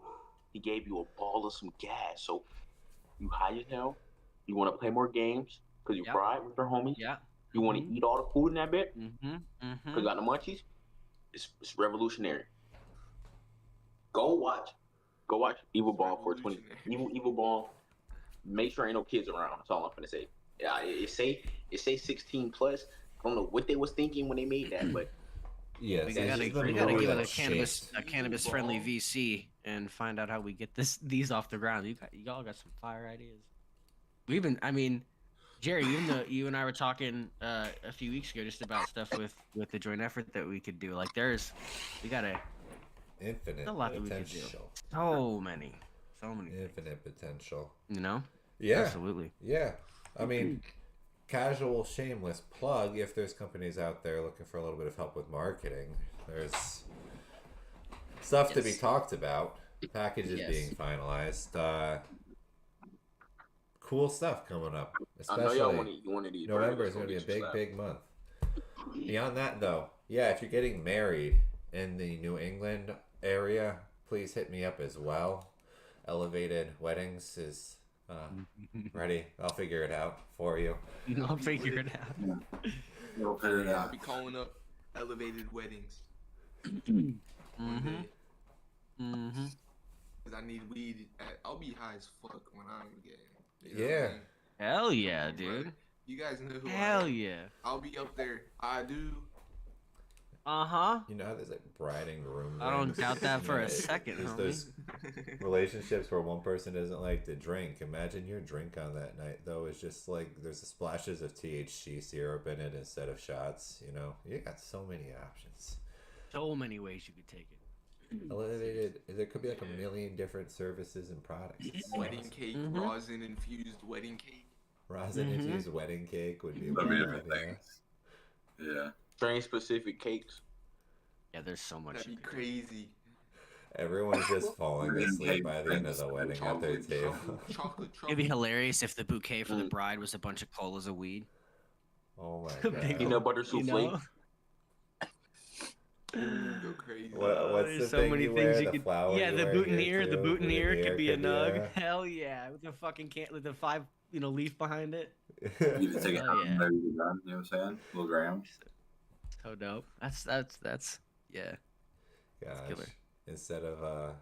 He gave you a ball of some gas. So you high as hell. You want to play more games because you fried with your homies. Yeah. You want to eat all the food in that bit Mm-hmm. because you got the munchies. It's revolutionary. Go watch Evil Bong 420. Evil Bong. Make sure ain't no kids around. That's all I'm gonna say. Yeah, it say 16 plus. I don't know what they was thinking when they made that, but Yes, We it's gotta just the give movie it a that's cannabis friendly VC and find out how we get these off the ground. Y'all got some fire ideas. We've been, I mean, Jerry, you and I were talking a few weeks ago just about stuff with the joint effort that we could do. Like we gotta infinite a lot that we could do. potential. So many Infinite potential. You know? Yeah. Absolutely. Yeah. I mean, casual, shameless plug. If there's companies out there looking for a little bit of help with marketing, there's stuff to be talked about. Packages being finalized. Cool stuff coming up. Especially I know y'all want to eat these. November burgers, is going to be a get you slapped. big month. Beyond that, though, yeah, if you're getting married in the New England area, please hit me up as well. Elevated Weddings is ready. I'll figure it out for you. I'll figure it out. We'll figure it I'll out. be calling up Elevated Weddings. Mm-hmm. Cause I need weed. I'll be high as fuck when I'm getting. Yeah. Hell yeah, dude. You guys know who I Hell am. yeah. I'll be up there. I do. Uh-huh. You know how there's like bride and groom I don't rings? doubt that for a It- second, there's homie. those relationships where one person doesn't like to drink. Imagine your drink on that night, though, is just like there's splashes of THC syrup in it instead of shots. You know, you got so many options. So many ways you could take it. Elevated, there could be like a million different services and products. It's Wedding awesome. cake, Mm-hmm. rosin infused wedding cake. Rosin infused wedding cake would be That'd be one. different Yeah. Yeah. Strain specific cakes. Yeah, there's so much. That'd be crazy. Everyone's just falling asleep by the end of the wedding at their table. Chocolate. It'd be hilarious if the bouquet for the bride was a bunch of colas of weed. Oh my god. Peanut butter souffle. Go crazy. What's There's the so thing many you things wear? you The could. flower Yeah, you the wear boutonniere. here The too? boutonniere could be a nug. yeah. Hell yeah, with the fucking with the 5 leaf behind it. You can take it Hell out and maybe you're done. You know what I'm saying? Little grams. So dope. That's yeah. Gosh. killer. Instead of a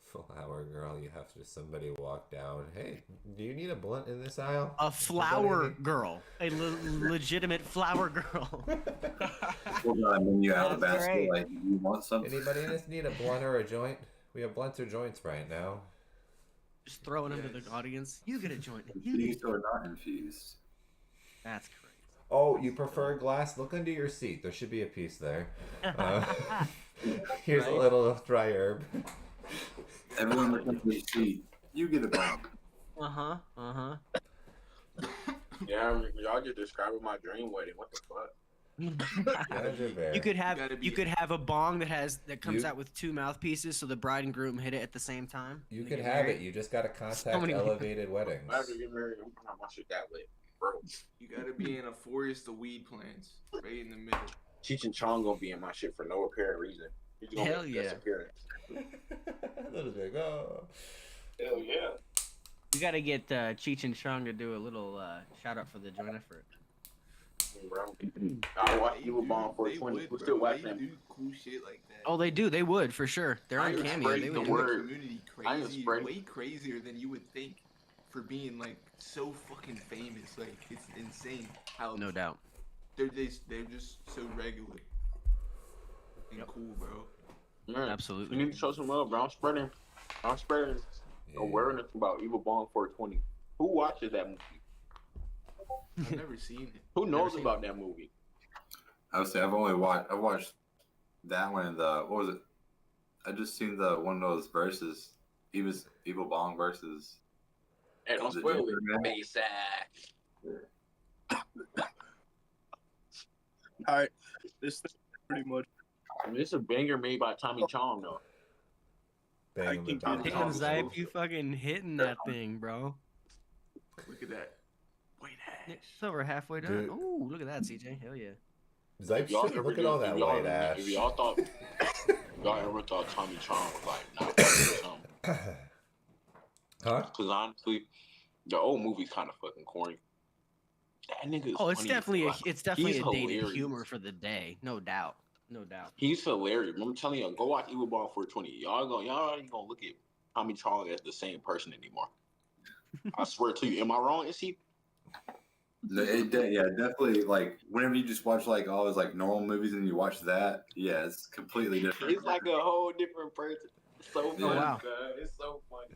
flower girl, you have to just somebody walk down. Hey, do you need a blunt in this aisle? A flower girl, a legitimate flower girl. We're gonna menu out the That's basket. great. Like, you want something? Anybody in this need a blunt or a joint? We have blunts or joints right now. Just throwing them to the audience. You get a joint. You get Infused or not infused? That's crazy. Oh, you prefer glass? Look under your seat. There should be a piece there. Here's a little dry herb. Everyone that comes to your seat, you get a bump. Yeah, y'all just describing my dream wedding. What the fuck? Ganja Bear. You could have gotta be- you could have a bong that comes You- out with 2 mouthpieces, so the bride and groom hit it at the same time. You They could get have married. it. You just gotta contact many- Elevated Weddings. If I ever get married, I'm gonna have my shit that way, bro. You gotta be in a forest of weed plants, right in the middle. Cheech and Chong gonna be in my shit for no apparent reason. He's gonna Hell make a guest yeah. appearance. Little big, oh. Hell yeah. We gotta get Cheech and Chong to do a little shout out for the joint effort. Bro. I watch Evil Bong They 420. would, Who's bro. still watching They them? do cool shit like that. Oh, they do. They would for sure. They're I on ain't Cameo. spreading They the would The do it. word. community I ain't crazy, spreading- way crazier than you would think for being like so fucking famous. Like it's insane how No doubt. they're just so regular. fucking cool, bro. Man, Absolutely. you need to show some love, bro. I'm spreading awareness about Evil Bong 420. Who watches that movie? I've never seen it. Who Never knows seen about that movie? I would say I watched that one and what was it? I just seen the one of those verses. Evil Bong versus. Hey, don't The spoil Joker, man. it. Basic. Alright, this thing pretty much. I mean, it's a banger made by Tommy Chong, though. Bang can the get Damn, it. Zype, you fucking hitting that thing, bro. Look at that. White hash. It's over halfway done. Dude. Ooh, look at that, CJ. Hell yeah. Zype shit, look at all that white ash. If y'all ever thought Tommy Chong was like not something, Huh? because honestly, the old movie's kind of fucking corny. That nigga is Oh, it's funny as definitely fuck. it's definitely He's a dated hilarious. humor for the day, no doubt, no doubt. He's hilarious. I'm telling you, go watch Evil Bong 420. Y'all ain't gonna look at Tommy Chong as the same person anymore. I swear to you. Am I wrong? Is he? Yeah, definitely. Like whenever you just watch like all those like normal movies and you watch that, yeah, it's completely different. He's like a whole different person. It's so funny, wow. God. It's so funny.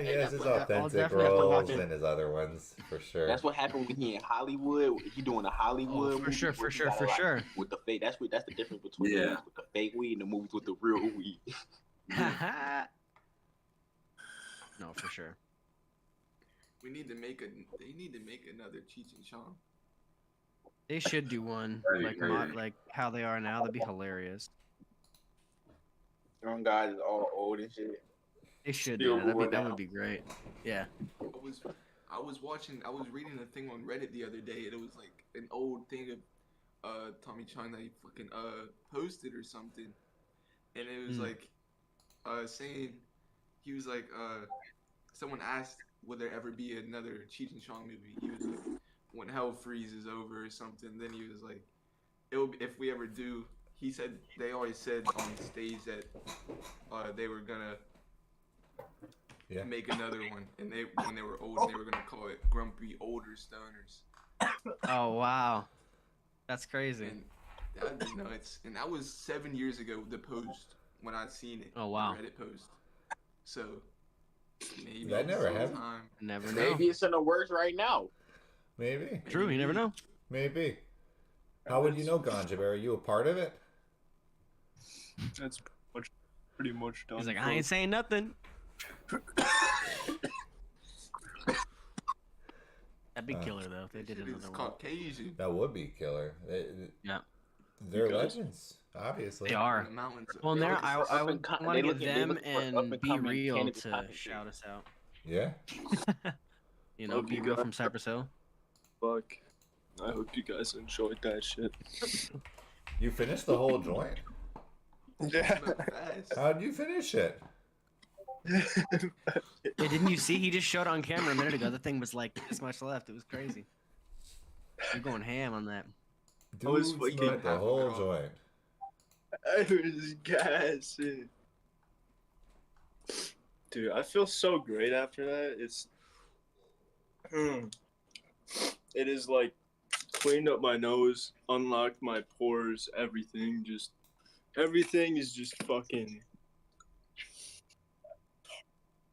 He has his I'll authentic definitely have to roles watch it. and his other ones, for sure. That's what happened when he in Hollywood. He doing the Hollywood. Oh, for movies sure, where for he sure, gotta, for like, sure. With the fake, that's the difference between the Yeah. movies with the fake weed and the movies with the real weed. No, for sure. They need to make another Cheech and Chong. They should do one That'd be like great. like how they are now. That'd be hilarious. Young guys is all old and shit. They should Still do that. going That down. would be great. Yeah. I was reading a thing on Reddit the other day, and it was like an old thing of Tommy Chong that he fucking posted or something, and it was like saying he was like someone asked would there ever be another Cheech and Chong movie. He was like, when hell freezes over or something. Then he was like, it'll be, if we ever do. He said they always said on stage that they were gonna make another one, and when they were old, they were gonna call it Grumpy Older Stoners. Oh wow, that's crazy. And that'd be nuts. And that was 7 years ago. The post when I seen it. Oh, wow. The Reddit post. So maybe That never happened. sometime- Never know. Maybe it's in the works right now. Maybe. True, you never know. Maybe. How would you know, Ganja Bear? Are you a part of it? That's pretty much done. He's like, I ain't saying nothing. That'd be killer though if they did Shit is another one. Caucasian. That would be killer. Yeah. They're Because- legends, obviously. They are. The mountains. Well, and They there, looking I for would up and want to they get looking- they them looking for and up and Be coming Real cannabis to content. shout us out. Yeah. You know, Hope Be you Real guys- from Cypress Hill. Fuck. I hope you guys enjoyed that shit. You finished the whole joint? Yeah. Fast. How'd you finish it? Hey, didn't you see? He just showed on camera a minute ago. The thing was like this much left. It was crazy. You're going ham on that. Dude I was fucking- smoked the whole joint. I was gassing. Dude, I feel so great after that. It is like cleaned up my nose, unlocked my pores, everything. Everything is just fucking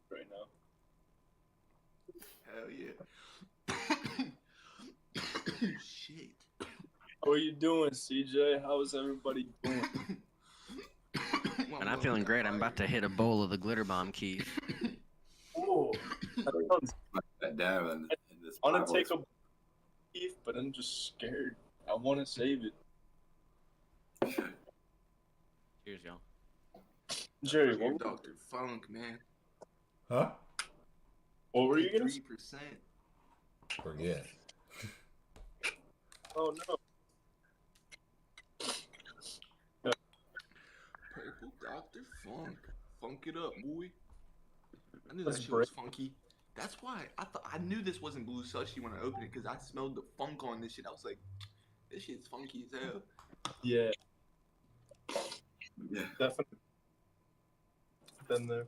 right now. Hell yeah. Shit. How are you doing, CJ? How is everybody doing? And I'm feeling great. I'm about to hit a bowl of the glitter bomb, Keith. Oh, That down in this I want to Bible. take a beef, but I'm just scared. I want to save it. Cheers, y'all. Jerry, Your what, Dr. Funk, man. Huh? what were you gonna say? 3%. Forget. Oh no. Purple Dr. Funk. Funk it up, boy. I knew That's that shit was funky. That's why I knew this wasn't blue slushy when I opened it because I smelled the funk on this shit. I was like, this shit's funky as hell. Yeah, Yeah. definitely. Been there.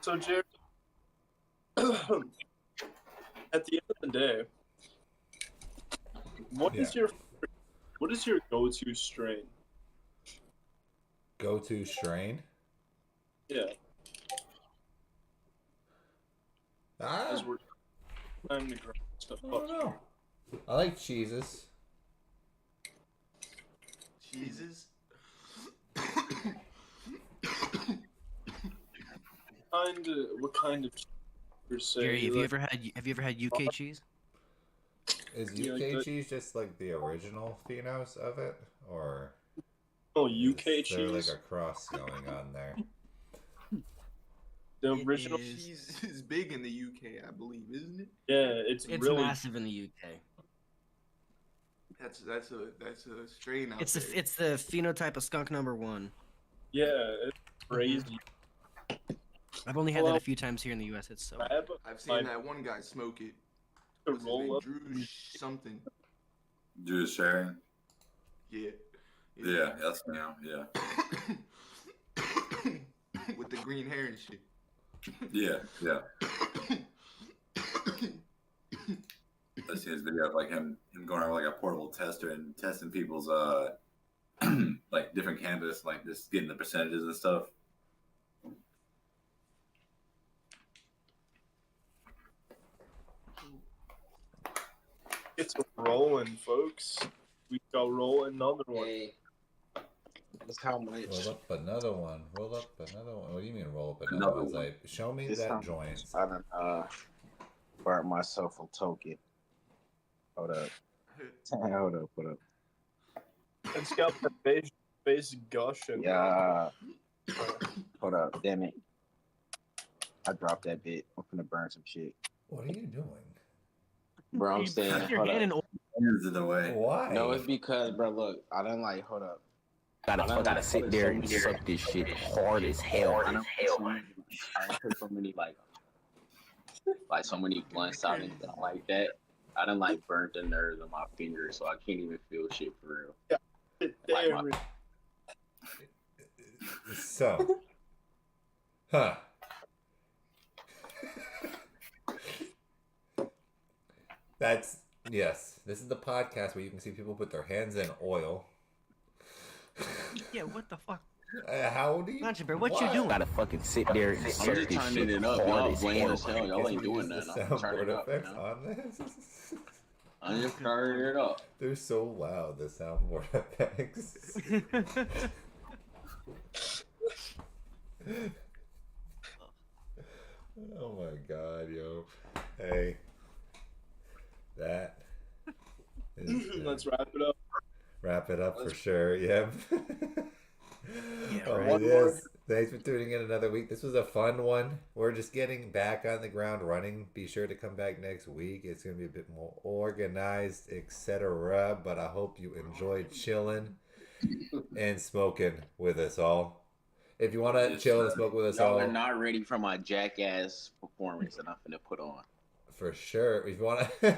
So, Jerry, at the end of the day, What is your go-to strain? Go-to strain? Yeah. Ah, As we're trying to grind stuff I up. don't know. I like cheeses. Jesus. What kind of per se? Gary, have Like, you ever had UK cheese? Is Yeah, UK like the- cheese just like the original phenos of it, or UK is there cheese? like a cross going on there? The It original. is- Cheese is big in the UK, I believe, isn't it? Yeah, it's It's really. massive in the UK. That's a strain out It's there. the phenotype of skunk number 1. Yeah, it's crazy. I've only had Well, that a few times here in the US. It's so. I've seen that one guy smoke it. To What's his name? roll up. Drew something. Drew sharing. Yeah. Yeah, that's now. Yeah. With the green hair and shit. Yeah, yeah. I seen his video of like him going around with like a portable tester and testing people's like different cannabis, like just getting the percentages and stuff. It's rolling, folks. We go roll another one. Hey, that's how much. Roll up another one. Roll up another one. What do you mean roll up another Another one? It's one. like, show me This that time joint. I done burnt myself a token. Hold up. Hold up. It's got the face gushing. Yeah. Hold up. Damn it. I dropped that bit. I'm finna burn some shit. What are you doing? Bro, I'm You saying. put your Hold hand in up. Hands in the way. Why? No, it's because, bro, look, I done like, hold up. Gotta sit there and suck this shit hard as hell. I done put so many like so many blunts out and stuff like that. I done like burnt the nerves on my fingers, so I can't even feel shit for real. Like my, So, huh? That's yes. This is the podcast where you can see people put their hands in oil. Yeah, what the fuck? How do you? Ganja Bear, what you doing? Gotta fucking sit there and I'm suck just this turning shit it up. hard Y'all as lame hell. as hell. Y'all ain't doing Use nothing. the I'm turning soundboard it up. effects You know? on this. I'm just turning it up. They're so loud. The soundboard effects. Oh my god, yo! Hey, that is Let's wrap it up. wrap it up for sure. Yep. Yeah, All right. right, One more. yes. Thanks for tuning in another week. This was a fun one. We're just getting back on the ground running. Be sure to come back next week. It's going to be a bit more organized, etc. But I hope you enjoyed chilling and smoking with us all. If you want to Yes, chill and sir. smoke with us Y'all all, are not ready for my jackass performance that I'm finna put on. for sure. If you want to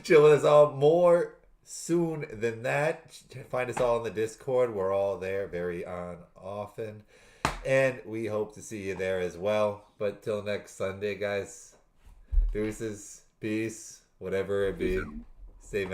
chill with us all more soon than that, find us all in the Discord. We're all there very often, and we hope to see you there as well. But till next Sunday, guys, deuces, peace, whatever it be. Stay medicated.